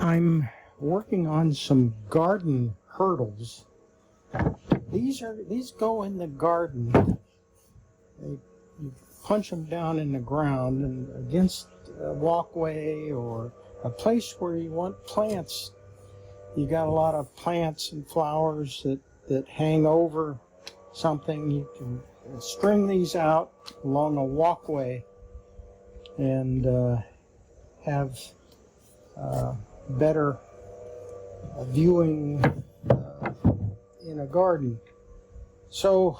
I'm working on some garden hurdles. These go in the garden. You punch them down in the ground and against a walkway or a place where you want plants. You got a lot of plants and flowers that hang over something. You can string these out along a walkway and have better viewing in a garden. So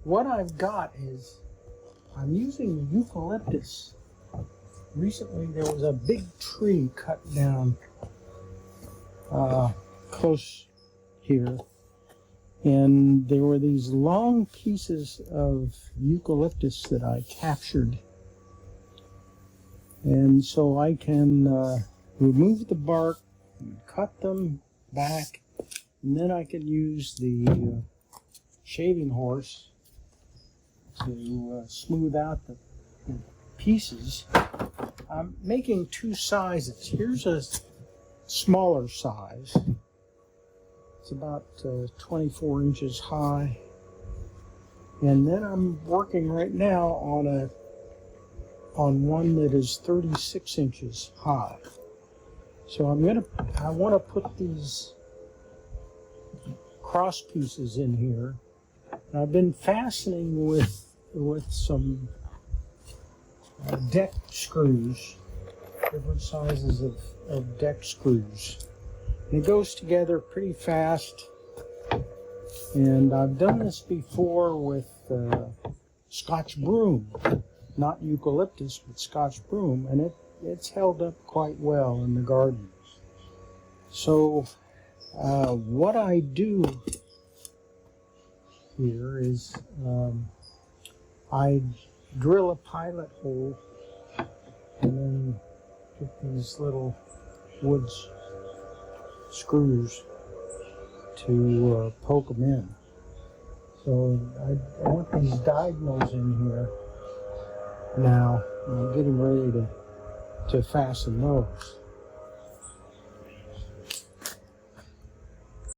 what I've got is I'm using eucalyptus. Recently there was a big tree cut down close here, and there were these long pieces of eucalyptus that I captured, and so I can remove the bark, cut them back, and then I can use the shaving horse to smooth out the pieces. I'm making two sizes. Here's a smaller size. It's about 24 inches high. And then I'm working right now on one that is 36 inches high. So I want to put these cross pieces in here. And I've been fastening with some deck screws, different sizes of deck screws. And it goes together pretty fast. And I've done this before with Scotch Broom, not eucalyptus, but Scotch Broom, and it's held up quite well in the garden. So what I do here is I drill a pilot hole and then get these little wood screws to poke them in. So I want these diagonals in here now. I'm getting ready to fasten those.